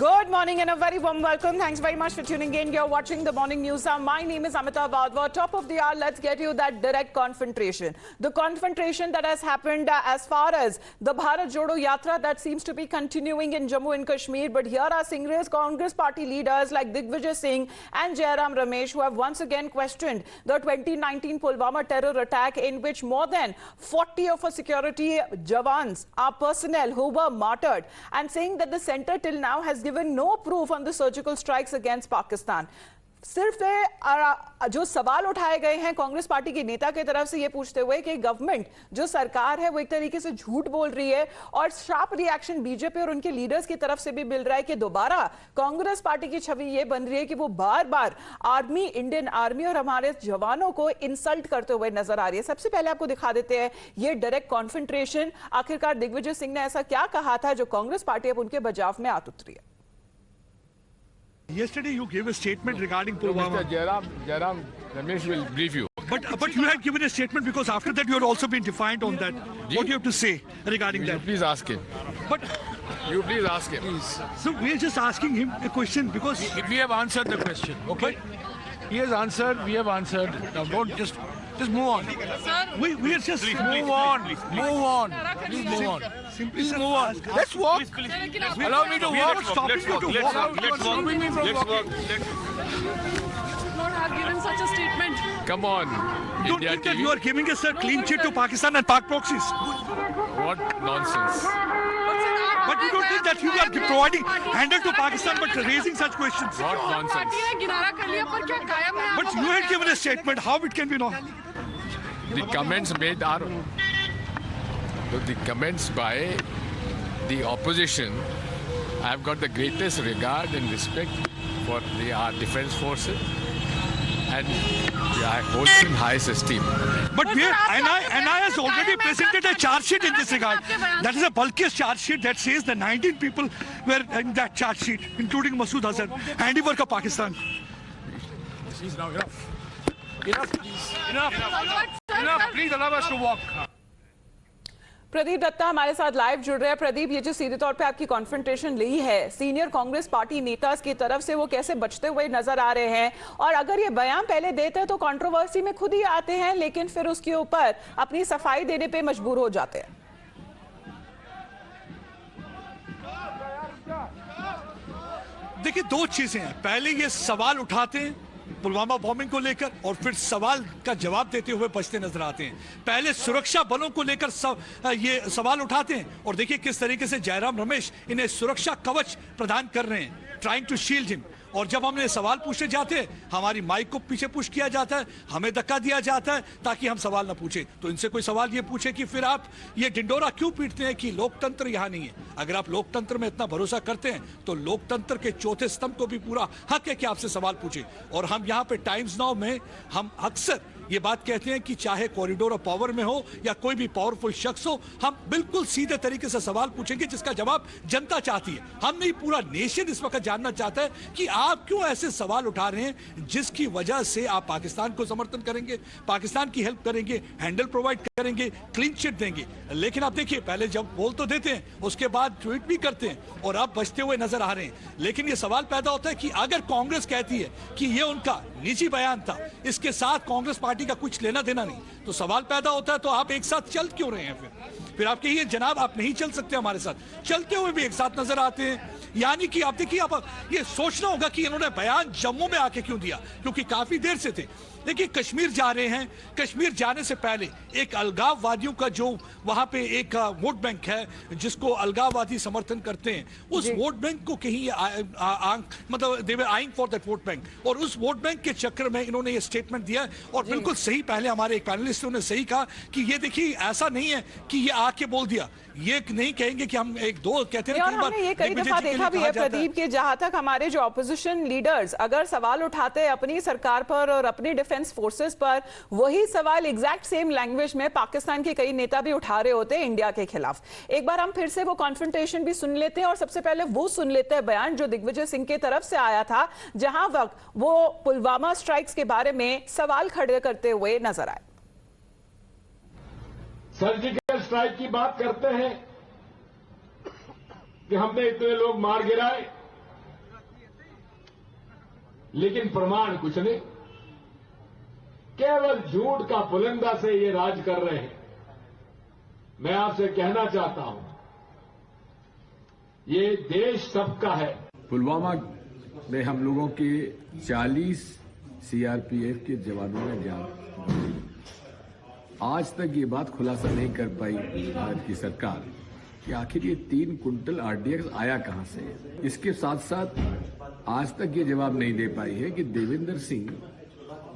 Good morning and a very warm welcome. Thanks very much for tuning in. You're watching the morning news. My name is Amita Vadva. Top of the hour, let's get you that direct confrontation. The confrontation that has happened as far as the Bharat Jodo Yatra that seems to be continuing in Jammu and Kashmir. But here are Singh Congress party leaders like Digvijay Singh and Jairam Ramesh who have once again questioned the 2019 Pulwama terror attack in which more than 40 of our security jawans, our personnel who were martyred, and saying that the center till now has given no proof on the surgical strikes against Pakistan. सिर्फ जो सवाल उठाए गए हैं Congress party के नेता की तरफ से ये पूछते हुए कि गवर्नमेंट जो सरकार है वो एक तरीके से झूठ बोल रही है और शार्प रिएक्शन बीजेपी और उनके लीडर्स की तरफ से भी मिल रहा है कि दोबारा कांग्रेस पार्टी की छवि ये बन रही है कि वो बार-बार आर्मी, इंडियन आर्मी और हमारे जवानों को इंसल्ट करते हुए नजर आ रही है। सबसे पहले आपको दिखा देते हैं ये डायरेक्ट कॉन्फ्रंटेशन। आखिरकार दिग्विजय सिंह ने ऐसा क्या कहा था जो कांग्रेस पार्टी अब उनके बचाव में आ उतरी है। Yesterday you gave a statement regarding Pulwama. Mr. Jairam Ramesh will brief you. But you had given a statement because after that you had also been defiant on that. What do you have to say regarding that? Please ask him. But you please ask him. Please. So we are just asking him a question because we have answered the question. Okay. He has answered. We have answered. Now don't just move on. We are just move on. Move on. Please move on. Simply move on. Let's walk. Allow me to walk. Stopping you to walk. Let's walk. Not have given such a statement. Come on. Don't think that you are giving us a clean chit to Pakistan and Pak proxies. What nonsense. But you don't think that you are providing handle to Pakistan but raising such questions. What nonsense. But you had given a statement. How it can be known? The comments made are the comments by the opposition. I have got the greatest regard and respect for our defense forces, and I hold them in highest esteem. But NI has already presented a charge sheet in this regard. That is a bulkiest charge sheet that says the 19 people were in that charge sheet, including Masood Azhar, handiwork of Pakistan. Please now enough. Enough, please. Enough. Please allow us to walk. Pradeep Dutta हमारे साथ live जुड़ रहे हैं। प्रदीप, ये जो सीधे तौर पे आपकी कॉन्फ्रंटेशन ली है सीनियर कांग्रेस पार्टी नेता की तरफ से, वो कैसे बचते हुए नजर आ रहे हैं? और अगर ये बयान पहले देते हैं तो कंट्रोवर्सी में खुद ही आते हैं, लेकिन फिर उसके ऊपर अपनी सफाई देने पे मजबूर हो जाते हैं। देखिए, दो चीजें हैं। पहले ये सवाल उठाते हैं पुलवामा बॉम्बिंग को लेकर और फिर सवाल का जवाब देते हुए बचते नजर आते हैं। पहले सुरक्षा बलों को लेकर ये सवाल उठाते हैं और देखिए किस तरीके से जयराम रमेश इन्हें सुरक्षा कवच प्रदान कर रहे हैं, ट्राइंग टू शील्ड हिम। और जब हमने सवाल पूछे जाते हैं हमारी माइक को पीछे पुश किया जाता है, हमें धक्का दिया जाता है ताकि हम सवाल ना पूछे। तो इनसे कोई सवाल ये पूछे कि फिर आप ये ढिंडोरा क्यों पीटते हैं कि लोकतंत्र यहाँ नहीं है? अगर आप लोकतंत्र में इतना भरोसा करते हैं तो लोकतंत्र के चौथे स्तंभ को भी पूरा हक है कि आपसे सवाल पूछे। और हम यहाँ पे टाइम्स नाउ में हम अक्सर ये बात कहते हैं कि चाहे कॉरिडोर ऑफ पावर में हो या कोई भी पावरफुल शख्स हो, हम बिल्कुल सीधे तरीके से सवाल पूछेंगे जिसका जवाब जनता चाहती है। हम नहीं, पूरा नेशन इस वक्त जानना चाहता है कि आप क्यों ऐसे सवाल उठा रहे हैं जिसकी वजह से आप पाकिस्तान को समर्थन करेंगे, पाकिस्तान की हेल्प करेंगे, हैंडल प्रोवाइड करेंगे, क्लीन चिट देंगे। लेकिन आप देखिए, पहले जब बोल तो देते हैं उसके बाद ट्वीट भी करते हैं और आप बचते हुए नजर आ रहे हैं। लेकिन ये सवाल पैदा होता है कि अगर कांग्रेस कहती है कि ये उनका निजी बयान था, इसके साथ कांग्रेस पार्टी का कुछ लेना देना नहीं, तो सवाल पैदा होता है तो आप एक साथ चल क्यों रहे हैं? फिर आप कहिए जनाब आप नहीं चल सकते हमारे साथ, चलते हुए भी एक साथ नजर आते हैं। यानी कि आप देखिए, आप ये सोचना होगा कि इन्होंने बयान जम्मू में आके क्यों दिया, क्योंकि काफी देर से थे। देखिए, कश्मीर जा रहे हैं, कश्मीर जाने से पहले एक अलगाववादियों का जो वहां पे एक वोट बैंक है जिसको अलगाववादी समर्थन करते हैं, उस वोट बैंक को कहीं मतलब they were vying for that vote bank, और उस वोट बैंक के चक्कर में इन्होंने ये स्टेटमेंट दिया। और बिल्कुल सही, पहले हमारे एक पैनलिस्ट ने सही कहा कि ये देखिए ऐसा नहीं है कि ये आके बोल दिया, ये नहीं कहेंगे कि हम एक दो कहते हैं। हमने ये कई दफा देखा भी है प्रदीप के, जहां तक हमारे जो ऑपोजिशन लीडर्स अगर सवाल उठाते हैं अपनी सरकार पर और अपनी डिफेंस फोर्सेस पर, वही सवाल एग्जैक्ट सेम लैंग्वेज में पाकिस्तान के कई नेता भी उठा रहे होते हैं इंडिया के खिलाफ। एक बार हम फिर से वो कॉन्फ्रंटेशन भी सुन लेते हैं और सबसे पहले वो सुन लेते हैं बयान जो दिग्विजय सिंह के तरफ से आया था, जहां वक्त वो पुलवामा स्ट्राइक्स के बारे में सवाल खड़े करते हुए नजर आए। सर्जिकल स्ट्राइक की बात करते हैं कि हमने इतने लोग मार गिराए, लेकिन प्रमाण कुछ नहीं। केवल झूठ का पुलिंदा से ये राज कर रहे हैं। मैं आपसे कहना चाहता हूं, ये देश सबका है। पुलवामा में हम लोगों के 40 सीआरपीएफ के जवानों ने जान दी। आज तक ये बात खुलासा नहीं कर पाई भारत की सरकार कि आखिर ये 3 कुंटल आरडीएक्स आया कहां से। इसके साथ साथ आज तक ये जवाब नहीं दे पाई है कि देवेंद्र सिंह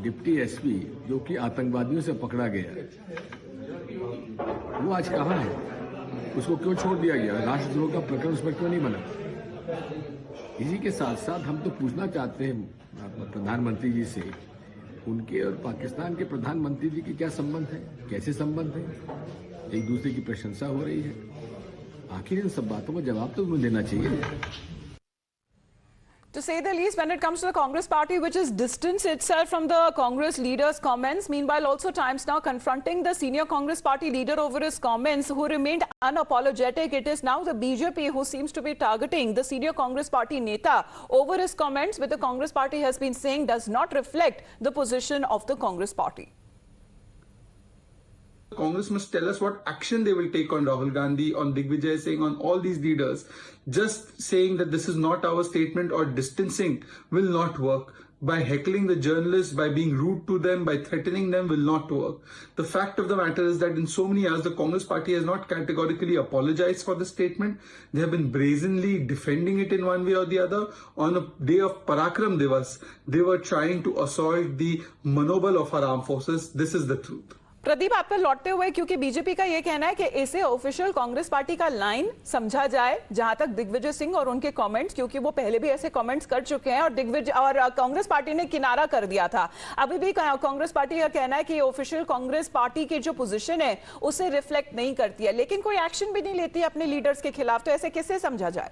डिप्टी एसपी जो कि आतंकवादियों से पकड़ा गया, वो आज कहां है, उसको क्यों छोड़ दिया गया, राष्ट्रद्रोह का प्रकरण उस पर क्यों नहीं बना। इसी के साथ साथ हम तो पूछना चाहते हैं प्रधानमंत्री जी से, उनके और पाकिस्तान के प्रधानमंत्री जी की क्या संबंध है, कैसे संबंध है, एक दूसरे की प्रशंसा हो रही है। आखिर इन सब बातों का जवाब तो उन्हें देना चाहिए। To say the least, when it comes to the Congress party, which has distanced itself from the Congress leader's comments, meanwhile also Times Now confronting the senior Congress party leader over his comments, who remained unapologetic. It is now the BJP who seems to be targeting the senior Congress party Neta over his comments, which the Congress party has been saying does not reflect the position of the Congress party. Congress must tell us what action they will take on Rahul Gandhi, on Digvijay Singh, on all these leaders. Just saying that this is not our statement or distancing will not work. By heckling the journalists, by being rude to them, by threatening them will not work. The fact of the matter is that in so many years, the Congress party has not categorically apologized for the statement. They have been brazenly defending it in one way or the other. On a day of Parakram Divas, they were trying to assault the manobal of our armed forces. This is the truth. Pradeep, आप पर लौटते हुए, क्योंकि BJP का यह कहना है कि इसे ऑफिशियल कांग्रेस पार्टी का लाइन समझा जाए, जहां तक दिग्विजय सिंह और उनके कमेंट्स, क्योंकि वो पहले भी ऐसे कमेंट्स कर चुके हैं और दिग्विजय और कांग्रेस पार्टी ने किनारा कर दिया था। अभी भी कांग्रेस पार्टी का कहना है कि ऑफिशियल कांग्रेस पार्टी की जो पोजीशन है उसे रिफ्लेक्ट नहीं करती है, लेकिन कोई एक्शन भी नहीं लेती अपने लीडर्स के खिलाफ। तो ऐसे किससे समझा जाए?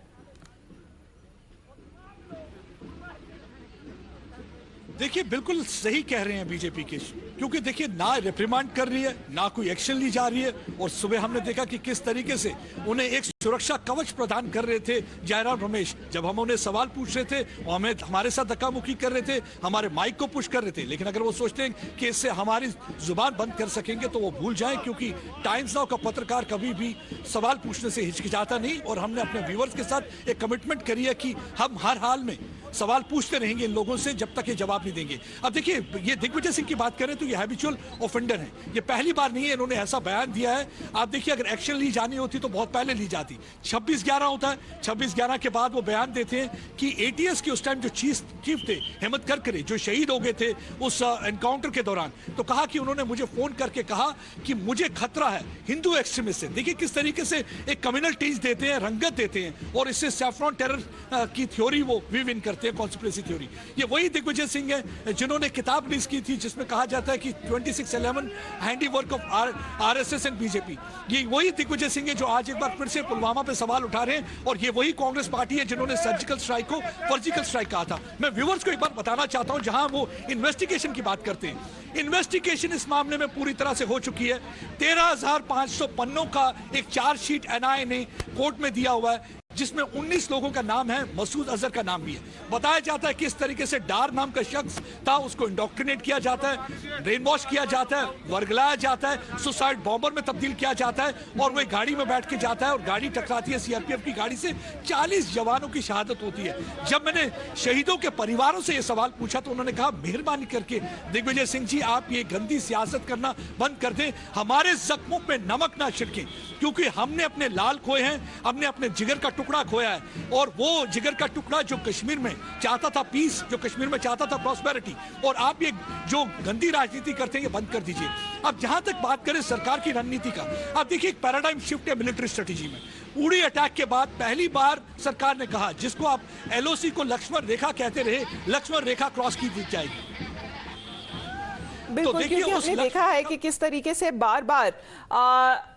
देखिए, बिल्कुल सही कह रहे हैं बीजेपी के, क्योंकि देखिए ना रिप्रिमांड कर रही है, ना कोई एक्शन ली जा रही है। और सुबह हमने देखा कि किस तरीके से उन्हें एक सुरक्षा कवच प्रदान कर रहे थे जयराम रमेश, जब हम उन्हें सवाल पूछ रहे थे और हमें हमारे साथ धक्का मुक्की कर रहे थे, हमारे माइक को पुश कर रहे थे। लेकिन अगर वो सोचते हैं कि इससे हमारी जुबान बंद कर सकेंगे तो वो भूल जाएं, क्योंकि टाइम्स नाउ का पत्रकार कभी भी सवाल पूछने से हिचकिचाता नहीं। और हमने अपने व्यूअर्स के साथ एक कमिटमेंट करी है कि हम हर हाल में सवाल पूछते रहेंगे इन लोगों से जब तक ये जवाब नहीं देंगे। अब देखिए, ये दिग्विजय सिंह की बात करें तो ये हैबिचुअल ऑफेंडर है, ये पहली बार नहीं है इन्होंने ऐसा बयान दिया है। आप देखिए, अगर एक्शन ली जानी होती तो बहुत पहले ली जाती। 26/11 होता है, 26/11 के बाद वो बयान देते हैं कि एटीएस के उस टाइम जो चीफ थे हेमंत करकरे, जो शहीद हो गए थे उस एनकाउंटर के दौरान, तो कहा कि उन्होंने मुझे फोन करके कहा कि मुझे खतरा है हिंदू एक्सट्रीमिस्ट से। देखिए किस तरीके से एक कम्युनल टीज देते हैं, रंगत देते हैं, और इससे सैफ्रॉन टेरर की थ्योरी वो विव इन करते हैं, कॉन्स्पिरेसी थ्योरी। ये वही दिग्विजय सिंह है जिन्होंने किताब रिलीज की थी जिसमें कहा जाता है कि 26/11 handiwork of RSS and BJP. ये वही दिग्विजय सिंह है जो आज एक बार फिर से पुलवामा पे सवाल उठा रहे हैं, और ये वही कांग्रेस पार्टी है जिन्होंने सर्जिकल स्ट्राइक को सर्जिकल स्ट्राइक कहा था। मैं व्यूअर्स को एक बार बताना चाहता हूं, जहां वो इन्वेस्टिगेशन की बात करते हैं, इन्वेस्टिगेशन इस मामले में पूरी तरह से हो चुकी है। 13,500 पन्नों का एक चार्जशीट एनआईए ने कोर्ट में दिया हुआ है, जिसमें 19 लोगों का नाम है, मसूद अजहर का नाम भी है। बताया जाता है किस तरीके से डार नाम का शख्स था, उसको इंडोक्ट्रिनेट किया जाता है, ब्रेन वॉश किया जाता है, वर्गलाया जाता है, सुसाइड बॉम्बर में तब्दील किया जाता है, और वह गाड़ी में बैठ के जाता है और गाड़ी टकराती है सीआरपीएफ की गाड़ी से, 40 जवानों की शहादत होती है। जब मैंने शहीदों के परिवारों से यह सवाल पूछा तो उन्होंने कहा, मेहरबानी करके दिग्विजय सिंह जी, आप ये गंदी सियासत करना बंद कर दें, हमारे जख्मों पे नमक ना छिड़कें, क्योंकि हमने अपने लाल खोए हैं, हमने अपने जिगर का टुकड़ा खोया है, और वो जिगर का टुकड़ा जो कश्मीर में चाहता था पीस, जो कश्मीर में चाहता था प्रॉस्पेरिटी, और आप ये जो गंदी राजनीति करते हैं ये बंद कर दीजिए। अब जहां तक बात करें सरकार की रणनीति का, अब देखिए एक पैराडाइम शिफ्ट है मिलिट्री स्ट्रेटेजी में। उड़ी अटैक के बाद पहली बार सरकार ने कहा, जिसको आप एलओसी को लक्ष्मण रेखा कहते रहे, लक्ष्मण रेखा क्रॉस की दी जाएगी। बिल्कुल, क्योंकि हमने देखा है कि किस तरीके से बार बार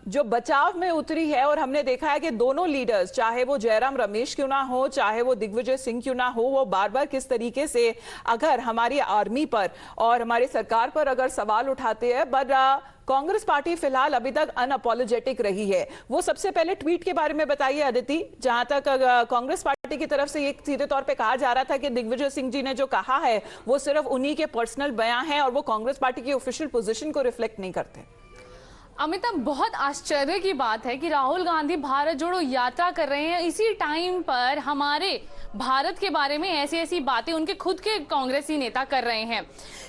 जो बचाव में उतरी है और हमने देखा है कि दोनों लीडर्स, चाहे वो जयराम रमेश क्यों ना हो, चाहे वो दिग्विजय सिंह क्यों ना हो, वो बार बार किस तरीके से अगर हमारी आर्मी पर और हमारी सरकार पर अगर सवाल उठाते हैं, बट कांग्रेस पार्टी फिलहाल अभी तक अनअपोलोजेटिक रही है। वो सबसे पहले ट्वीट के बारे में बताइए अदिति, जहां तक कांग्रेस पार्टी की तरफ से ये सीधे तौर पे कहा जा रहा था कि दिग्विजय सिंह जी ने जो कहा है वो सिर्फ उन्हीं के पर्सनल बयान हैं और वो कांग्रेस पार्टी की ऑफिशियल पोजीशन को रिफ्लेक्ट नहीं करते। अमिता, बहुत आश्चर्य की बात है कि राहुल गांधी भारत जोड़ो यात्रा कर रहे हैं, इसी टाइम पर हमारे भारत के बारे में ऐसी ऐसी बातें उनके खुद के कांग्रेसी नेता कर रहे हैं।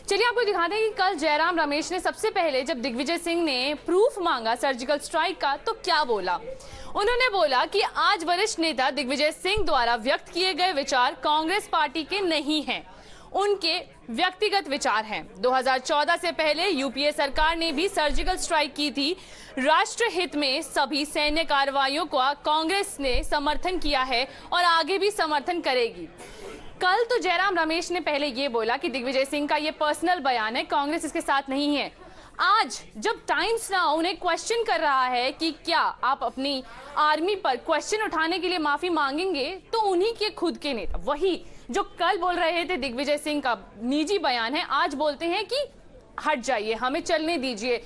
चलिए आपको दिखाते हैं कि कल जयराम रमेश ने सबसे पहले जब दिग्विजय सिंह ने प्रूफ मांगा सर्जिकल स्ट्राइक का तो क्या बोला। उन्होंने बोला कि आज वरिष्ठ नेता दिग्विजय सिंह द्वारा व्यक्त किए गए विचार कांग्रेस पार्टी के नहीं हैं, उनके व्यक्तिगत विचार हैं। 2014 से पहले यूपीए सरकार ने भी सर्जिकल स्ट्राइक की थी। राष्ट्र हित में सभी सैन्य कार्रवाइयों का कांग्रेस ने समर्थन किया है और आगे भी समर्थन करेगी। कल तो जयराम रमेश ने पहले ये बोला कि दिग्विजय सिंह का ये पर्सनल बयान है, कांग्रेस इसके साथ नहीं है। आज जब टाइम्स नाउ उन्हें क्वेश्चन कर रहा है कि क्या आप अपनी आर्मी पर क्वेश्चन उठाने के लिए माफी मांगेंगे, तो उन्हीं के खुद के नेता, वही जो कल बोल रहे थे दिग्विजय सिंह का निजी बयान है, आज बोलते हैं कि हट जाइए, हमें चलने दीजिए।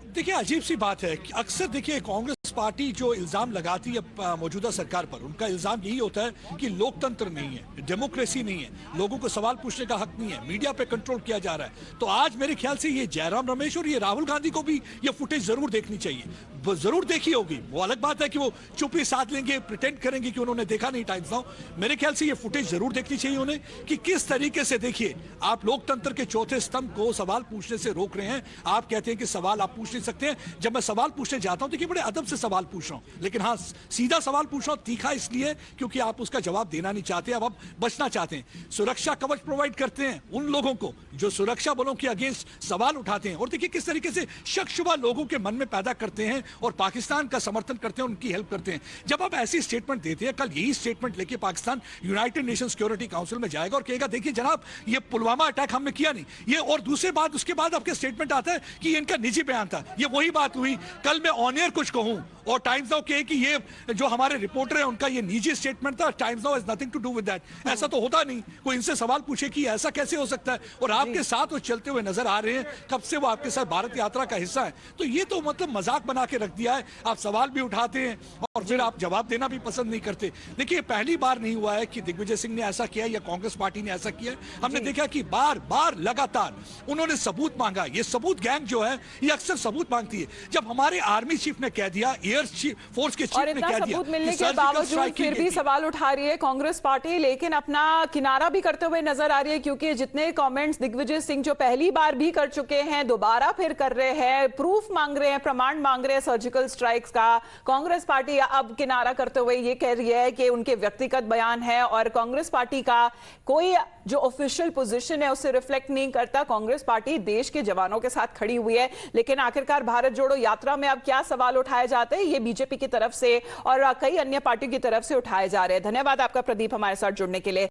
देखिए, अजीब सी बात है कि अक्सर देखिए कांग्रेस पार्टी जो इल्जाम लगाती है मौजूदा सरकार पर, उनका इल्जाम यही होता है कि लोकतंत्र नहीं है, डेमोक्रेसी नहीं है, लोगों को सवाल पूछने का हक नहीं है, मीडिया पे कंट्रोल किया जा रहा है। तो आज मेरे ख्याल से ये जयराम रमेश और ये राहुल गांधी को भी ये फुटेज जरूर देखनी चाहिए। जरूर देखी होगी, वो अलग बात है कि वो चुप्पी साध लेंगे, प्रिटेंड करेंगे कि उन्होंने देखा नहीं टाइम्स नाउ। मेरे ख्याल से ये फुटेज जरूर देखनी चाहिए उन्हें कि किस तरीके से, देखिए आप लोकतंत्र के चौथे स्तंभ को सवाल पूछने से रोक रहे हैं। आप कहते हैं कि सवाल आप पूछ नहीं सकते हैं। जब मैं सवाल पूछने जाता हूं, देखिए बड़े अदब से सवाल पूछ रहा हूं, लेकिन हाँ सीधा सवाल पूछ रहा हूं, तीखा इसलिए क्योंकि आप उसका जवाब देना नहीं चाहते, अब आप बचना चाहते हैं। सुरक्षा कवच प्रोवाइड करते हैं उन लोगों को जो सुरक्षा बलों के अगेंस्ट सवाल उठाते हैं, और देखिए किस तरीके से शक शुबा लोगों के मन में पैदा करते हैं और पाकिस्तान का समर्थन करते हैं, उनकी हेल्प करते हैं। जब आप ऐसी स्टेटमेंट देते हैं, कल यही स्टेटमेंट लेके Pakistan United nation security council में जाएगा और कहेगा देखिए जनाब ये पुलवामा अटैक हमने किया नहीं, ये। और दूसरी बात, उसके बाद आपके स्टेटमेंट आता है कि इनका निजी बयान था। ये वही बात हुई, कल मैं ऑन एयर कुछ कहूं और टाइम्स नाउ कहे कि ये जो हमारे रिपोर्टर है उनका ये निजी स्टेटमेंट था, Times Now has nothing to do with that. ऐसा तो होता नहीं, कोई इनसे सवाल पूछे कि ऐसा कैसे हो सकता है, और आपके साथ वो चलते हुए नजर आ रहे हैं, कब से वो आपके साथ भारत यात्रा का हिस्सा है। तो ये तो मतलब मजाक बना के रख दिया है। आप सवाल भी उठाते हैं और फिर आप जवाब देना भी पसंद नहीं करते। देखिए पहली बार नहीं हुआ है कि दिग्विजय सिंह ने ऐसा किया या कांग्रेस पार्टी ने ऐसा किया। हमने देखा कि बार बार लगातार उन्होंने सबूत मांगा। ये सबूत गैंग जो है ये अक्सर सबूत मांगती है। जब हमारे आर्मी चीफ ने कह दिया, एयर फोर्स के चीफ ने कह दिया, सबूत मिलने के बावजूद फिर भी सवाल उठा रही है कांग्रेस पार्टी, लेकिन अपना किनारा भी करते हुए नजर आ रही है, क्योंकि जितने कमेंट्स दिग्विजय सिंह जो पहली बार भी कर चुके हैं, दोबारा फिर कर रहे हैं, प्रूफ मांग रहे हैं, प्रमाण मांग रहे हैं सर्जिकल स्ट्राइक्स का। कांग्रेस पार्टी अब किनारा करते हुए ये कह रही है कि उनके व्यक्तिगत बयान है और कांग्रेस पार्टी का कोई जो ऑफिशियल पोजीशन है उसे रिफ्लेक्ट नहीं करता। कांग्रेस पार्टी देश के जवानों के साथ खड़ी हुई है, लेकिन आखिरकार भारत जोड़ो यात्रा में अब क्या सवाल उठाए जाते हैं, ये बीजेपी की तरफ से और कई अन्य पार्टियों की तरफ से उठाए जा रहे हैं। धन्यवाद आपका प्रदीप हमारे साथ जुड़ने के लिए।